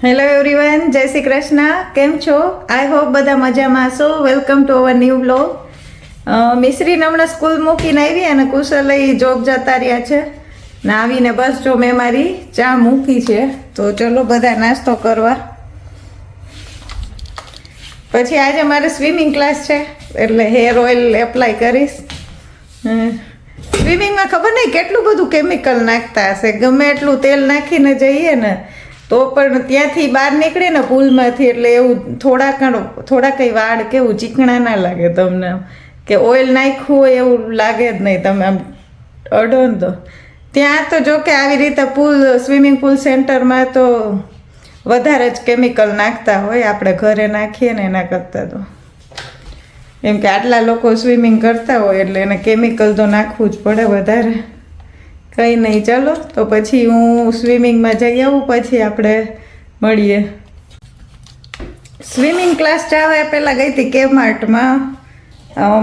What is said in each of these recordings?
Hello everyone, જય શ્રી કૃષ્ણ. કેમ છો? આઈ હોપ બધા મજામાં હશો. Welcome to our new blog. મિશ્રીને હમણાં સ્કૂલ મૂકીને આવી અને કુશલ જોબ જતા રહ્યા છે ને આવીને બસ જો મેં મારી ચા મૂકી છે. તો ચલો બધા નાસ્તો કરવા. પછી આજે મારે સ્વિમિંગ ક્લાસ છે એટલે હેર ઓઇલ એપ્લાય કરીશ. સ્વિમિંગમાં ખબર નહીં કેટલું બધું કેમિકલ નાખતા હશે. ગમે એટલું તેલ નાખીને જઈએ ને તો પણ ત્યાંથી બહાર નીકળે ને પુલમાંથી એટલે એવું થોડા કંઈ વાળ કેવું ચીકણા ના લાગે તમને, કે ઓઇલ નાખ્યું હોય એવું લાગે જ નહીં. તમે આમ અડો ને તો ત્યાં તો જો કે આવી રીતે સ્વિમિંગ પુલ સેન્ટરમાં તો વધારે જ કેમિકલ નાખતા હોય. આપણે ઘરે નાખીએ ને એના કરતાં તો એમ કે આટલા લોકો સ્વિમિંગ કરતા હોય એટલે એને કેમિકલ તો નાખવું જ પડે વધારે. કંઈ નહીં, ચાલો તો પછી હું સ્વિમિંગમાં જઈ આવું, પછી આપણે મળીએ. સ્વિમિંગ ક્લાસ જવા પહેલાં ગઈ હતી કેમાર્ટમાં.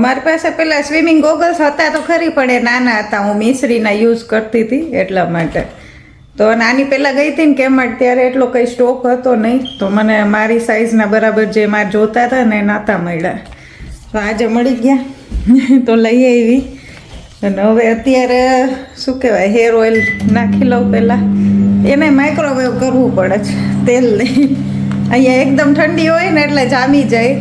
મારી પાસે પહેલાં સ્વિમિંગ ગોગલ્સ હતા તો ખરી, પણ એ નાના હતા, હું મિશ્રીના યુઝ કરતી હતી એટલા માટે. તો નાની પહેલાં ગઈ હતી ને કેમાર્ટ, ત્યારે એટલો કંઈ સ્ટોક હતો નહીં, તો મને મારી સાઇઝના બરાબર જે મારે જોતા હતા ને એ નહોતા મળ્યા. તો આજે મળી ગયા તો લઈ આવી. અને હવે અત્યારે શું કહેવાય, હેર ઓઇલ નાખી લઉં પહેલાં. એને માઇક્રોવેવ કરવું પડે છે તેલ નહીં. અહીંયા એકદમ ઠંડી હોય ને એટલે જામી જાય,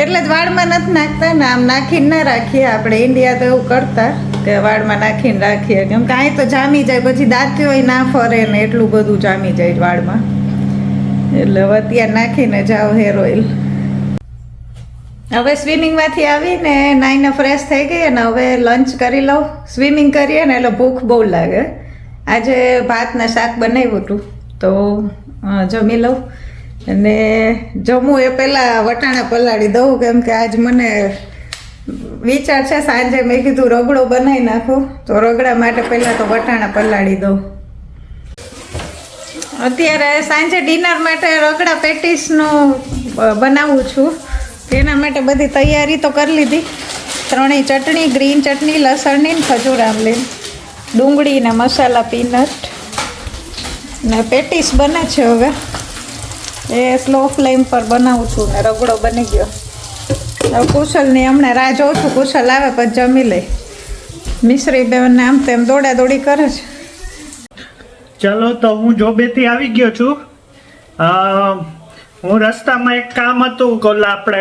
એટલે જ વાળમાં નથી નાખતા ને, આમ નાખીને ના રાખીએ. આપણે ઇન્ડિયા તો એવું કરતા કે વાળમાં નાખીને રાખીએ, કેમ કે અહીં તો જામી જાય, પછી દાંતી હોય ના ફરે ને એટલું બધું જામી જાય વાળમાં. એટલે હવે અત્યારે નાખીને જાઓ હેર ઓઇલ. હવે સ્વિમિંગમાંથી આવીને નાઈને ફ્રેશ થઈ ગઈ અને હવે લંચ કરી લઉં. સ્વિમિંગ કરીએ ને એટલે ભૂખ બહુ લાગે. આજે ભાતને શાક બનાવ્યું હતું તો જમી લઉં. અને જમું એ પહેલાં વટાણા પલાળી દઉં, કેમ કે આજ મને વિચાર છે સાંજે મેં કીધું રગડો બનાવી નાખું, તો રગડા માટે પહેલાં તો વટાણા પલાળી દઉં. અત્યારે સાંજે ડિનર માટે રગડા પેટીસનું બનાવું છું. એના માટે બધી તૈયારી તો કરી લીધી. ત્રણેય ચટણી, ગ્રીન ચટણી, લસણની ને ખજૂર આમલી, ડુંગળી ને મસાલા, પીનટ ને પેટીસ બને છે. હવે એ સ્લો ફ્લેમ પર બનાવું છું ને રગડો બની ગયો. હવે કુશલની હમણાં રાહ જોઉં છું, કુશલ આવે પછી જમી લઈ. મિશ્રી બેનને આમ તેમ દોડા દોડી કરે છે. ચલો તો હું જોબેથી આવી ગયો છું. હું રસ્તામાં એક કામ હતું કે આપણે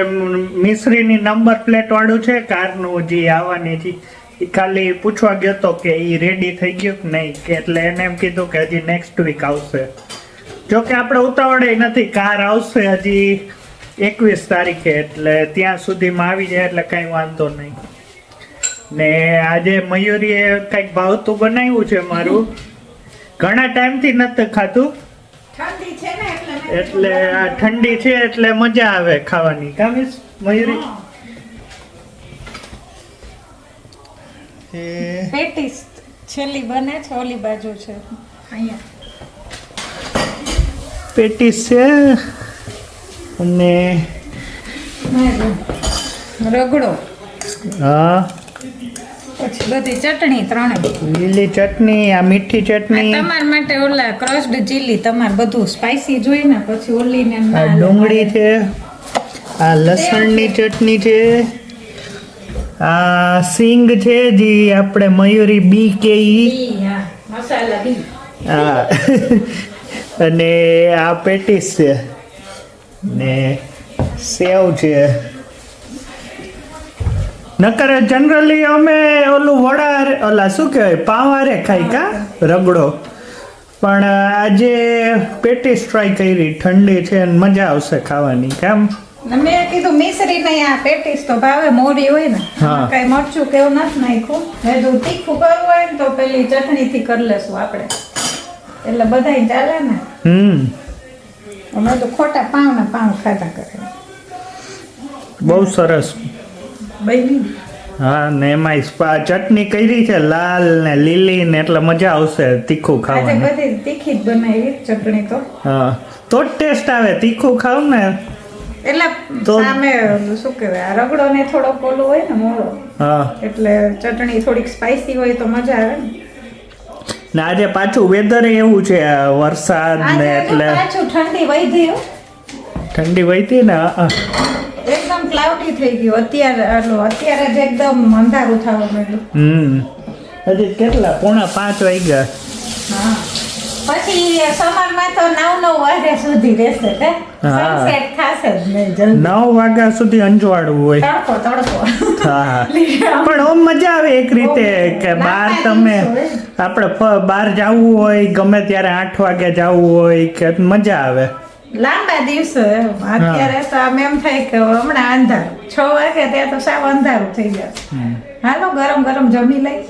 મિશ્રીની નંબર પ્લેટ વાળું છે કારનું જે આવવાની હતી, એ ખાલી પૂછવા ગયો હતો કે એ રેડી થઈ ગયું કે નહીં, કે એટલે એને એમ કીધું કે હજી નેક્સ્ટ વીક આવશે. જો કે આપણે ઉતાવળે નથી, કાર આવશે હજી 21 તારીખે, એટલે ત્યાં સુધીમાં આવી જાય એટલે કાંઈ વાંધો નહીં. ને આજે મયુરીએ કંઈક ભાવતું બનાવ્યું છે મારું, ઘણા ટાઈમથી નથી ખાધું. ઠંડી છે ને એટલે આ ઠંડી છે એટલે મજા આવે ખાવાની. કામિસ મયુરી પેટીસ છેલ્લી બને છે, ઓલી બાજુ છે અહીંયા પેટીસ છે અને રગડો, હા પછી બધી ચટણી, ત્રણે લીલી ચટણી, આ મીઠી ચટણી, તમારા માટે ઓલા ક્રશ્ડ ચીલી, તમારે બધું સ્પાઈસી જોઈએ ને, પછી ઓલી ને આ ડુંગળી છે, આ લસણની ચટણી છે, આ સિંગ છે જે આપણે મયુરી બી કે મસાલા બી, હા અને આ પેટીસ છે ને સેવ છે. નકર જનરલી અમે ઓલું ઓલા શું કહેવાય પાવારે ખાઈ કા રગડો, પણ આજે પેટીસ ટ્રાય કરી. ઠંડી છે અને મજા આવશે ખાવાની. કેમ મેં કીધું મિશ્રી નહીં, આ પેટીસ તો ભાવે, મોરી હોય ને, કઈ મરચું કેવું નથી નાખ્યું. મેં જો તીખું કરવું હોય ને તો પેલી ચટણીથી કરી લેશું આપણે, એટલે બધાય ચાલે ને. અમે તો ખોટા પાવ ને પાવ ખાધા કરે. બહુ સરસ. હા, ને એમાં ચટણી કરી છે લાલ ને લીલી ને, એટલે મજા આવશે તીખું ખાવાની. બધી તીખી જ બનાવી ચટણી તો. હા, તો જ ટેસ્ટ આવે. તીખું ખાવ ને એટલે સામે શું કહેવાય, રગડો ને થોડો ઓલું હોય ને મોળો, હા, એટલે ચટણી થોડીક સ્પાઈસી હોય તો મજા આવે ને. ને આજે પાછું વેધર એવું છે વરસાદ ને આજે એટલે પાછું ઠંડી વધી હો. ઠંડી વહીતી ને એકદમ ક્લાઉડી થઈ ગયું અત્યારે જ એકદમ અંધારું થવા માંડ્યું. હજી કેટલા 4:45 વાગ્યા. હા પછી સમરમાં તો 9 વાગ્યા સુધી રહેશે કે હા. સનસેટ થશે જ નહીં જલ્દી. 9 વાગ્યા સુધી અંજવાળું હોય. તડકો હા પણ ઓમ મજા આવે એક રીતે કે બહાર તમે આપણે બહાર જવું હોય ગમે ત્યારે 8 વાગે જવું હોય કે મજા આવે. લાંબા દિવસો એમ. અત્યારે તો આમ એમ થાય કે હમણાં અંધારું 6 વાગે ત્યાં તો સાવ અંધારું થઈ જશે. હાલો ગરમ ગરમ જમી લઈ.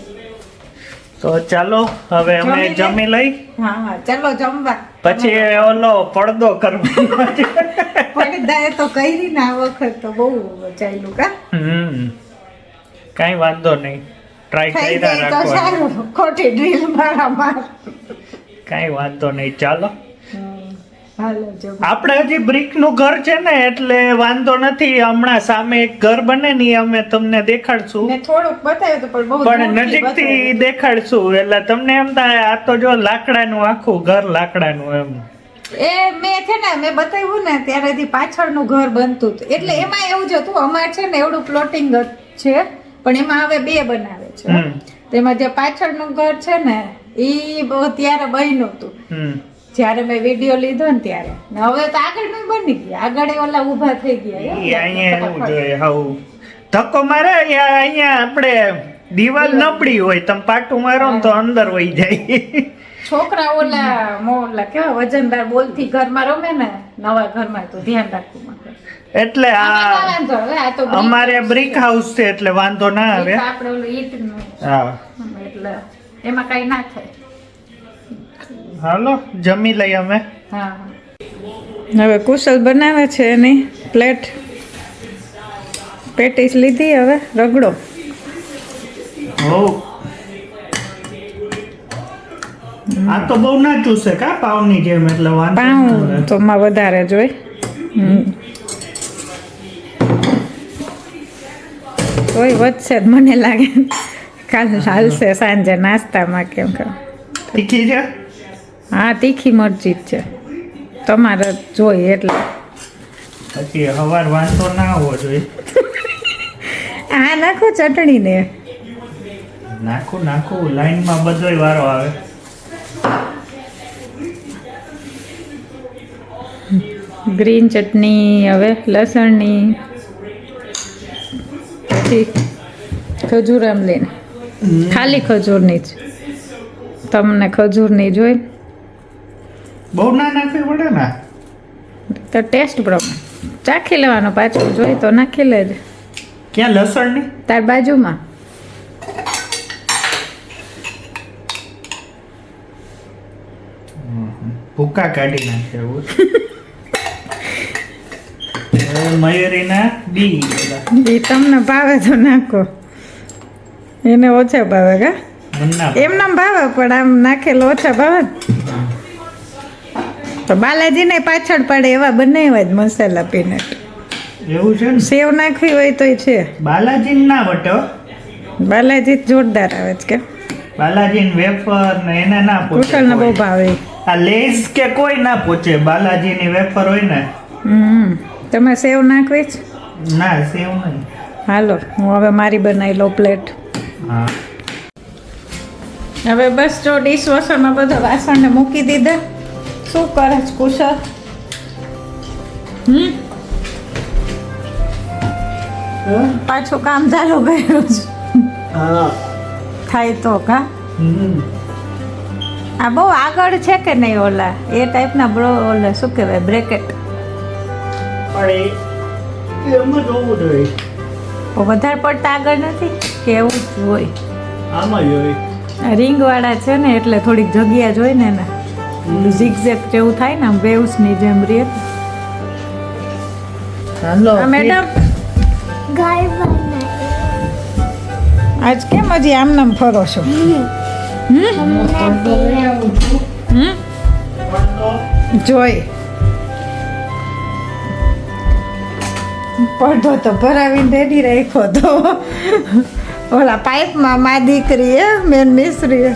તો ચાલો હવે અમે જમી લઈ હા ચાલો જમવા. પછી ઓલો પડદો કરવાનો છે. પડદાએ તો કરી ને આ વખત તો બહુ ચાલ્યું કા. કાંઈ વાંધો નહીં ટ્રાય થઈ કર્યા જાય તો રાખો. સારું. ખોટી ડ્રીલ મારા માર. કાંઈ વાંધો નહીં ચાલો. હાલો જમવા. આપણે હજી બ્રિક નું ઘર છે ને એટલે વાંધો નથી. હમણાં સામે એક ઘર બને ને ઈ અમે તમને દેખાડશું. મેં થોડુંક બતાવ્યું તો પણ બહુ પણ દૂરથી નજીકથી બતાવ્યું. દેખાડશું એટલે તમને એમ થાય આ તો જો લાકડાનું આખું ઘર લાકડાનું એમ. એ મેં છે ને મેં બતાવ્યું ને ત્યારેથી પાછળનું ઘર બનતું હતું એટલે એમાં એવું જ હતું. અમારે છે ને એવડું પ્લોટિંગ છે પણ એમાં હવે 2 બનાવે છે. તેમાં જે પાછળનું ઘર છે ને ઈ ત્યારે બન્યું હતું જ્યારે મેં વિડીયો લીધો ને ત્યારે. ને હવે તો આગળનું બની ગયા. આગળ ઓલા ઊભા થઈ ગયા. ઈ અહીંયા એવું જોઈએ હાવ ધક્કો મારે અહીંયા આપણે દિવાલ નબળી હોય તમે પાટું મારો ને તો અંદર વહી જાય. છોકરા ઓલા કેવા વજનદાર બોલથી ઘરમાં રમે ને નવા ઘરમાં તો ધ્યાન રાખવું માટે. એટલે આમાં આ વાંધો હવે આ તો અમારે બ્રિક હાઉસ છે એટલે વાંધો ના આવે. આપણે ઓલું ઈંટનું હા એટલે એમાં કઈ ના થાય. હાલો જમી લઈ અમે. હા હવે કુશલ બનાવે છે એની પ્લેટ પેટીસ લીધી હવે રગડો. હો આ તો બહુ ના ચૂસે કા પાવની જેમ એટલે વાંધો ના પાઉં આવે. તો માં વધારે જોઈ. તોય વધશે જ મને લાગે. કાલ હાલશે સાંજે નાસ્તામાં કેમ કે. તીખી છે હા તીખી મરચી જ છે તમારે જોઈ એટલે. પછી હવાર વાંધો ના આવવો જોઈએ. આ નાખો ચટણી ને. નાખું લાઈનમાં બધોય વારો આવે. ગ્રીન ચટણી હવે લસણની પછી ખજૂર આમલીને ખાલી ખજૂરની જ તમને ખજૂરની જોઈ બહુ ના નાખવી પડે ને તો ટેસ્ટ પ્રમાણે ચાખી લેવાનો પાછું જોઈ તો નાખી લેજે. ક્યાં લસણની તાર બાજુમાં ભૂકા કાઢી નાખે એવું. હવે મયુરીના બી બધા એ તમને ભાવે તો નાખો એને ઓછા ભાવે કા મને ના એમને ભાવે પણ આમ નાખેલો ઓછા ભાવે તો બાલાજીને પાછળ પડે એવા બનાવ્યા જ મસાલા પીનટ. એવું છે ને સેવ નાખવી હોય તોય છે. બાલાજી ના વટો બાલાજી જ જોરદાર આવે છે કે બાલાજી વેફર ને એને ના પૂછે કુશલને બહુ કોઈ. ભાવે. આ લેઝ કે કોઈ ના પૂછે બાલાજી ની વેફર હોય ને તમે સેવ નાખવી જ. ના સેવ નહીં. હાલો હું હવે મારી બનાવી લઉં પ્લેટ. હા હવે બસ જો ડીશ વોશરમાં બધા વાસણને મૂકી દીધા. શું કરે છે કુશલ? પાછું કામ ચાલુ કર્યું છે. હા થાય તો કા આ બહુ આગળ છે કે નહીં ઓલા એ ટાઈપના ઓલા શું કહેવાય બ્રેકેટ પણ એમ જ હોવું જોઈએ. વધારે પડતા આગળ નથી કે એવું જ હોય. આમાં જ હોય. રિંગવાળા છે ને એટલે થોડીક જગ્યા જોઈ ને એને ઝિગઝેગ જેવું થાય ને વેવ્સની જેમ રે. હાલો મેડમ ગાય બનાવી આજ કેમ હજી આમ નામ ફરો છો? જોઈ પડધો તો ભરાવીને રેડી રાખ્યો તો ઓલા પાઇપમાં મા દીકરી મેન મિસ્ત્રી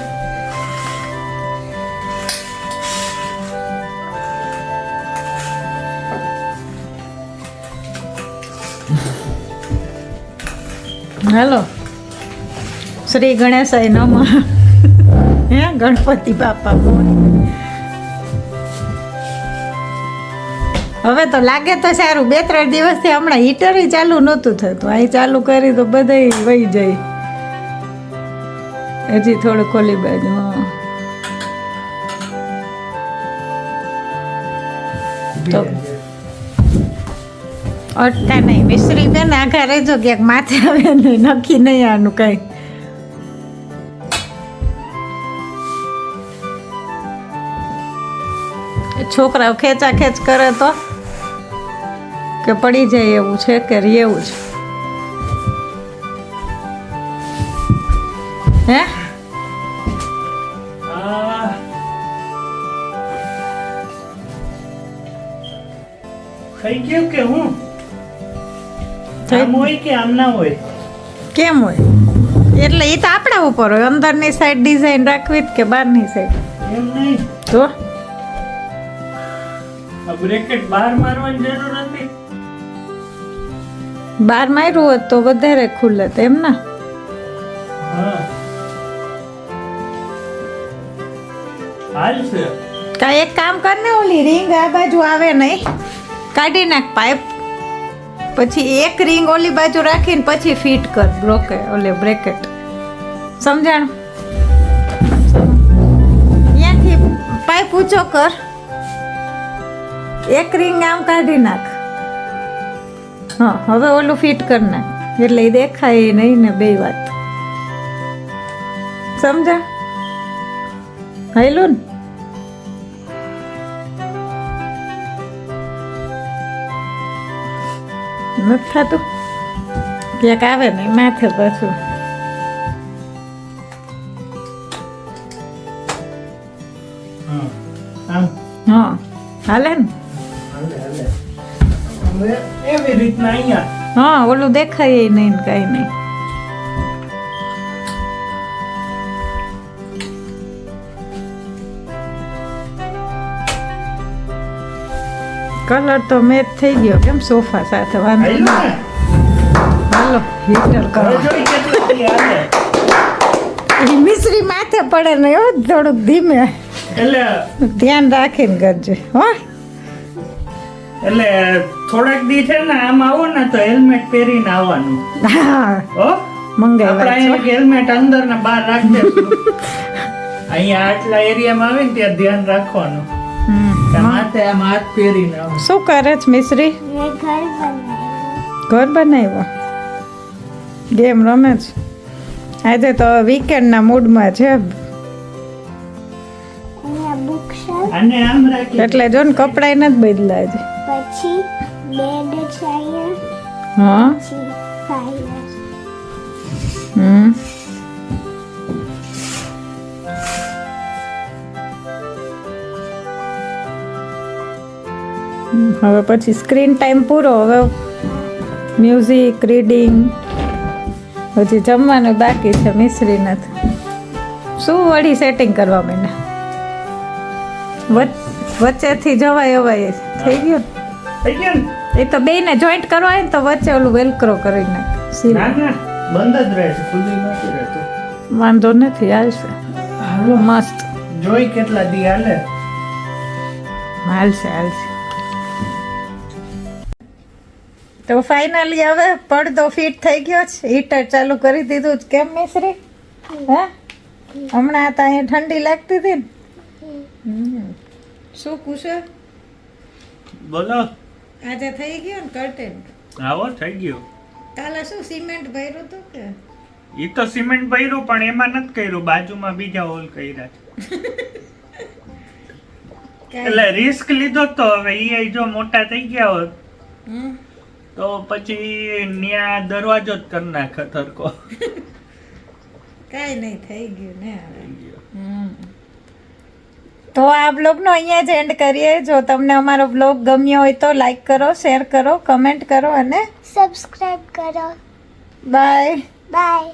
હાલો શ્રી ગણેશાય નમઃ. હે ગણપતિ બાપા બોલ. હવે તો લાગે તો સારું, 2-3 દિવસથી હમણાં હીટર ચાલુ નહોતું થતું, અહીં ચાલુ કરી તો બધાય વહી જાય. હજી થોડું ખોલી બાજુ. હા તો અટતા નહીં મિશ્રી બેન, આઘા રહેજો ક્યાંક માથે આવે નહીં, નક્કી નહીં આનું કઈ. છોકરાઓ ખેંચા ખેંચ કરે તો કે પડી જાય એવું છે કે એવું છે. હે થઈ ગયું કે હું થઈ- આમ હોય કે આમ ના હોય? કેમ હોય એટલે એ તો આપણા ઉપર હોય, અંદરની સાઈડ ડિઝાઇન રાખવી જ કે બહારની સાઈડ. એમ નહીં, તો આ બ્રેકેટ બહાર મારવાની જરૂર નથી. બહાર માર્યું હોત તો વધારે ખુલ્લે તો એમ ના. હા હાલશે. કાંઈ એક કામ કર ને, ઓલી રિંગ આ બાજુ આવે નહીં, કાઢી નાખ પાઇપ, પછી એક રિંગ ઓલી બાજુ રાખીને પછી ફિટ કર બ્રેકેટ. સમજાણું? અહીંયાથી પાઇપ ઊંચો કર, એક રિંગ આમ કાઢી નાખ. હા હવે ઓલું ફિટ કર નાખ એટલે એ દેખાય નહીં ને બે વાત. સમજા? હાઈલું ને નથી થતું, ક્યાંક આવે ને માથે પાછું. હા આમ હા હાલે ને. હાલે હાલે. હવે એવી રીતના અહીંયા હા ઓલું દેખાય નહીં ને કાંઈ નહીં. કલર તો મેચ થઈ ગયો કેમ સોફા સાથે, વાંધો હાલ્યું નહીં. ને? હાલો હીટર હવે કરો. જોઈ કેટલી દી હાલે. એ મિશ્રી માથે પડે ને હો, થોડુંક ધીમે એટલે ધ્યાન રાખીને કરજે હો. એટલે થોડાક દી છે ને આમ આવો ને તો હેલ્મેટ પહેરીને આવવાનું. હા હો મંગાવ્યા આપણે છો. અહીંયા હેલ્મેટ અંદર ને બહાર રાખી દઈશું. અહીંયા આટલા એરિયામાં આવે ને ત્યાં ધ્યાન રાખવાનું હમ. કે માથે આમ હાથ પહેરીને આવો. શું કરે છે મિશ્રી? મેં ઘર બનાવ્યું. ઘર બનાવ્યો, ગેમ રમે છે. આજે તો વીકેન્ડના મૂડમાં છે અહીંયા બુકશેલ્ફ, આને આમ રાખી એટલે જો ને કપડાય નથી બદલાય છે. પછી બેડ છે અહીંયા, હા પછી ફાઇલ. હમ હવે પછી સ્ક્રીન ટાઈમ પૂરો, હવે મ્યુઝિક રીડિંગ, હજી જમવાનું બાકી છે મિશ્રી નથી. શું વળી સેટિંગ કરવા માંડ્યા? વચ્ચેથી જવાય અવાય થઈ ગયું. થઈ ગયું ને? એ તો બેયને જોઈન્ટ કરવા હોય ને તો વચ્ચે ઓલું વેલક્રો કરી નાખ. ના ના બંધ જ રહે છે, ખુલ્લી નથી રહેતું. વાંધો નથી, હાલશે. હાલો મસ્ત જોઈ કેટલા દી હાલે. હાલશે હાલશે. તો ફાઇનલી હવે પડદો ફિટ થઈ ગયો છે, હીટર ચાલુ કરી દીધું છે. કેમ મિશ્રી? હે હમણાં હતા અહીંયા ઠંડી લાગતી હતી ને. શું કુશે બોલો. આજે થઈ ગયો ને કર્ટેન? આવો થઈ ગયું. કાલે શું સિમેન્ટ ભર્યું હતું કે? ઈ તો સિમેન્ટ ભર્યું પણ એમાં નથી કર્યું, બાજુમાં બીજા હોલ કર્યા છે. એટલે રિસ્ક લીધો તો હવે ઈ જો મોટા થઈ ગયા હોત હમ. તો પછી ન્યા દરવાજો જ કરી નાખે થરકો. કાંઈ નહીં, થઈ ગયું ને હવે. તો આ બ્લોગનો અહીંયા જ એન્ડ કરીએ. જો તમને અમારો બ્લોગ ગમ્યો હોય તો લાઈક કરો, શેર કરો, કમેન્ટ કરો અને સબસ્ક્રાઇબ કરો. બાય. બાય.